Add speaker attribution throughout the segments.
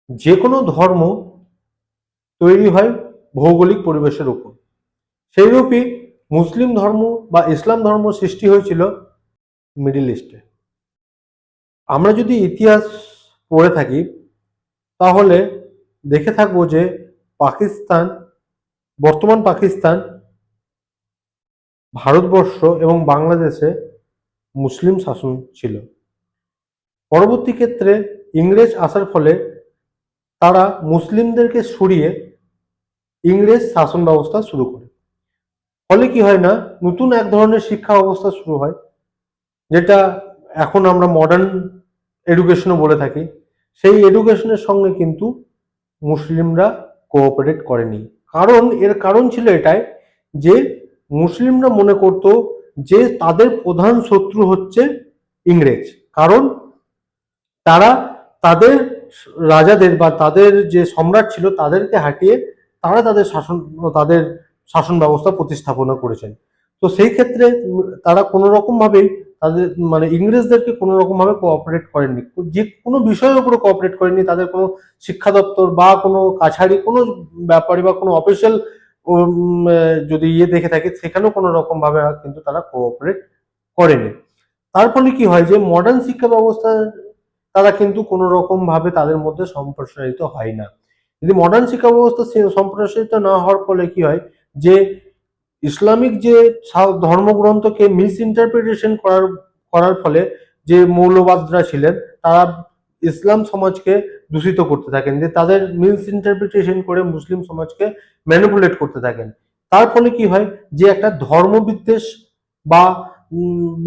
Speaker 1: যে কোনো ধর্ম তৈরি হয় ভৌগোলিক পরিবেশের উপর। সেইরূপই মুসলিম ধর্ম বা ইসলাম ধর্ম সৃষ্টি হয়েছিল মিডিল ইস্টে। আমরা যদি ইতিহাস পড়ে থাকি তাহলে দেখে থাকবো যে পাকিস্তান, বর্তমান পাকিস্তান, ভারতবর্ষ এবং বাংলাদেশে মুসলিম শাসন ছিল। পরবর্তী ক্ষেত্রে ইংরেজ আসার ফলে তারা মুসলিমদেরকে সরিয়ে ইংরেজ শাসন ব্যবস্থা শুরু করে। ফলে কি হয় না, নতুন এক ধরনের শিক্ষা ব্যবস্থা শুরু হয়, যেটা এখন আমরা মডার্ন এডুকেশনও বলে থাকি। সেই এডুকেশনের সঙ্গে কিন্তু মুসলিমরা কোঅপারেট করেনি। এর কারণ ছিল এটাই যে মুসলিমরা মনে করত যে তাদের প্রধান শত্রু হচ্ছে ইংরেজ। কারণ তারা তাদের রাজাদের বা তাদের যে সম্রাট ছিল তাদেরকে হাঁটিয়ে তারা তাদের শাসন ব্যবস্থা প্রতিস্থাপনা করেছেন। তো সেই ক্ষেত্রে তারা কোনো রকম ভাবেই তাদের মানে ইংরেজদেরকে কোনো রকম ভাবে কোঅপারেট করেননি, যে কোনো বিষয়ের উপরে কোঅপারেট করেননি। তাদের কোনো শিক্ষা দপ্তর বা কোনো কাছারি কোনো ব্যাপারে বা কোনো অফিসিয়াল যদি দেখে থাকে সেখানেও কোনো রকম ভাবে কিন্তু তারা কোঅপারেট করেনি। তার ফলে কি হয় যে মডার্ন শিক্ষা ব্যবস্থা তারা কিন্তু কোনো রকম ভাবে তাদের মধ্যে সম্প্রসারিত হয় না। যদি মডার্ন শিক্ষা ব্যবস্থা সম্প্রসারিত না হওয়ার ফলে কি হয় যে ইসলামিক যে ধর্মগ্রন্থকে মিস ইন্টারপ্রিটেশন করার ফলে যে মৌলবাদরা ছিলেন তারা ইসলাম সমাজকে দূষিত করতে থাকেন, যে তাদের মিস ইন্টারপ্রিটেশন করে মুসলিম সমাজকে ম্যানিপুলেট করতে থাকেন। তার ফলে কি হয় যে একটা ধর্মবিদ্বেষ বা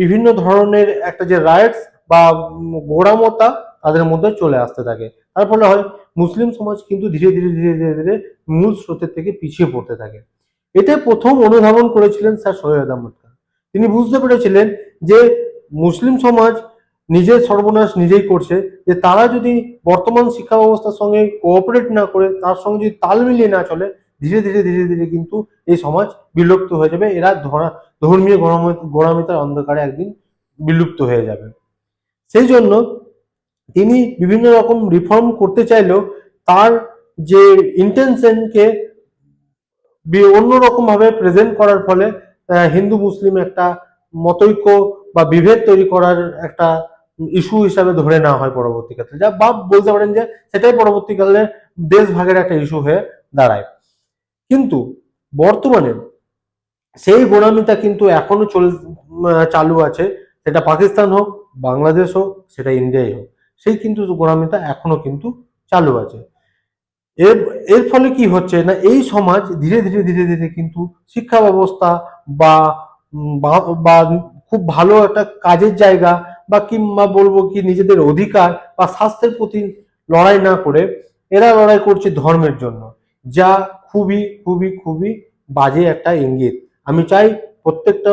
Speaker 1: বিভিন্ন ধরনের একটা যে রাইটস বা গোঁড়ামতা তাদের মধ্যে চলে আসতে থাকে। তার ফলে হয় মুসলিম সমাজ কিন্তু ধীরে ধীরে ধীরে ধীরে ধীরে মূল স্রোতের থেকে পিছিয়ে পড়তে থাকে। এটা প্রথম অনুধাবন করেছিলেন স্যার সৈয়দ আহমদ খান। তিনি বুঝতে পেরেছিলেন যে মুসলিম সমাজ নিজের সর্বনাশ নিজেই করছে, যে তারা যদি বর্তমান শিক্ষা ব্যবস্থার সঙ্গে কোঅপারেট না করে তার সঙ্গে যদি তাল মিলিয়ে না চলে, ধীরে ধীরে ধীরে ধীরে কিন্তু এই সমাজ বিলুপ্ত হয়ে যাবে। এরা ধর্মীয় গোঁড়ামিতার অন্ধকারে একদিন বিলুপ্ত হয়ে যাবে। সেই জন্য তিনি বিভিন্ন রকম রিফর্ম করতে চাইলেও তার যে ইন্টেনশনকে অন্যরকম ভাবে প্রেজেন্ট করার ফলে হিন্দু মুসলিম একটা মতৈক্য বা বিভেদ তৈরি করার একটা ইস্যু হিসাবে ধরে নেওয়া হয় পরবর্তীকালে, যা বা বলতে পারেন যে সেটাই পরবর্তীকালে দেশ ভাগের একটা ইস্যু হয়ে দাঁড়ায়। কিন্তু বর্তমানে সেই গোঁড়ামিটা কিন্তু এখনো চালু আছে, সেটা পাকিস্তান হোক, বাংলাদেশ হোক, সেটা ইন্ডিয়াই হোক, সেই কিন্তু গোঁড়ামিটা এখনো কিন্তু চালু আছে। এর এর ফলে কি হচ্ছে না, এই সমাজ ধীরে ধীরে ধীরে ধীরে কিন্তু শিক্ষা ব্যবস্থা বা বা খুব ভালো একটা কাজের জায়গা বা কিংবা বলবো কি নিজেদের অধিকার বা স্বাস্থ্যের প্রতি লড়াই না করে এরা লড়াই করছে ধর্মের জন্য, যা খুবই খুবই খুবই বাজে একটা ইঙ্গিত। আমি চাই প্রত্যেকটা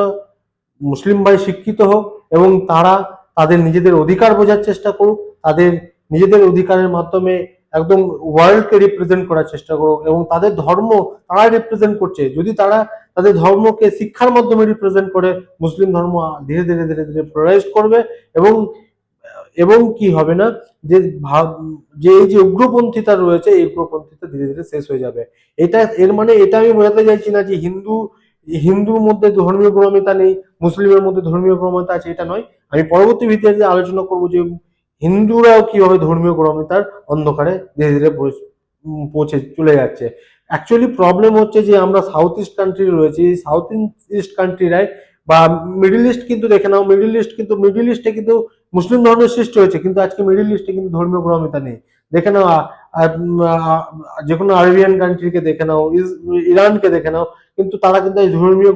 Speaker 1: মুসলিম ভাই শিক্ষিত হোক এবং তারা তাদের নিজেদের অধিকার বোঝার চেষ্টা করুক, তাদের নিজেদের অধিকারের মাধ্যমে একদম ওয়ার্ল্ডকে রিপ্রেজেন্ট করার চেষ্টা করুক এবং তাদের ধর্ম তারা রিপ্রেজেন্ট করছে, যদি তারা তাদের ধর্মকে শিক্ষার মাধ্যমে রিপ্রেজেন্ট করে মুসলিম ধর্ম ধীরে ধীরে ধীরে ধীরে ফ্লোরাইজ করবে। এবং এবং কি হবে না যে যে এই যে উগ্রপন্থিতা রয়েছে এই উগ্রপন্থিতা ধীরে ধীরে শেষ হয়ে যাবে। এটা এর মানে এটা আমি বোঝাতে চাইছি না যে হিন্দুর মধ্যে ধর্মীয় গোঁড়ামিতা নেই, মুসলিমের মধ্যে ধর্মীয় গোঁড়ামিতা আছে, এটা নয়। আমি পরবর্তী ভিডিওতে আলোচনা করব যে হিন্দুরাও কিভাবে ধর্মীয় গোঁড়ামিতার অন্ধকারে ধীরে ধীরে পৌঁছে চলে যাচ্ছে। অ্যাকচুয়ালি প্রবলেম হচ্ছে যে আমরা সাউথ ইস্ট কান্ট্রি রয়েছে, এই সাউথ ইস্ট কান্ট্রিরাই বা মিডল ইস্ট কিন্তু দেখে নাও, মিডল ইস্টে কিন্তু মুসলিম ধর্মের সৃষ্টি হয়েছে, কিন্তু আজকে মিডল ইস্টে কিন্তু ধর্মীয় গোঁড়ামিতা নেই। দেখে নাও যে কোনো আরবিয়ান কান্ট্রিকে দেখে নাও, ইরানকে দেখে নাও, কিন্তু তারা কিন্তু এই ধর্মীয়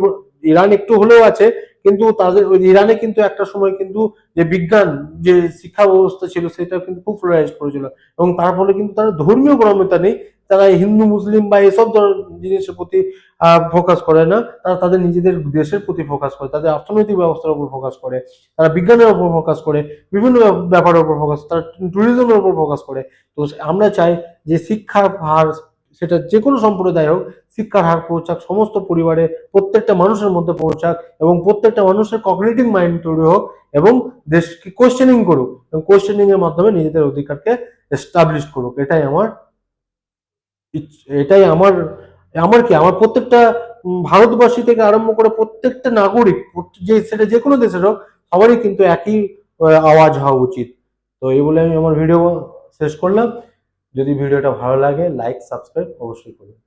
Speaker 1: ইরান একটু হলেও আছে, কিন্তু তাদের ওই ইরানে কিন্তু একটা সময় কিন্তু যে বিজ্ঞান যে শিক্ষা ব্যবস্থা ছিল সেটা কিন্তু খুব ফ্লোরাইজ করেছিল এবং তার ফলে কিন্তু তারা ধর্মীয় গোঁড়ামিতা নেই। তারা হিন্দু মুসলিম বা এসব জিনিসের প্রতি ফোকাস করে না, তারা তাদের নিজেদের দেশের প্রতি ফোকাস করে, তাদের অর্থনৈতিক ব্যবস্থার উপর ফোকাস করে, তারা বিজ্ঞানের উপর ফোকাস করে, বিভিন্ন ব্যাপারের উপর ফোকাস, তারা ট্যুরিজমের উপর ফোকাস করে। তো আমরা চাই যে শিক্ষার হার সেটা যে কোনো সম্প্রদায় হোক, শিক্ষার হার পৌঁছাক সমস্ত পরিবারে, প্রত্যেকটা মানুষের মধ্যে পৌঁছাক, এবং প্রত্যেকটা মানুষের কগনিটিভ মাইন্ড তৈরি হোক, এবং দেশকে কোয়েশ্চেনিং করুক, এবং কোয়েশ্চেনিং এর মাধ্যমে নিজেদের অধিকারকে এস্টাবলিশ করুক। এটাই আমার আমার কি আমার প্রত্যেকটা ভারতবাসী থেকে আরম্ভ করে প্রত্যেকটা নাগরিক, যে সেটা যে কোনো দেশের হোক, সবারই কিন্তু একই আওয়াজ হওয়া উচিত। তো এই বলে আমি আমার ভিডিও শেষ করলাম। যদি ভিডিওটা ভালো লাগে, লাইক সাবস্ক্রাইব অবশ্যই করুন।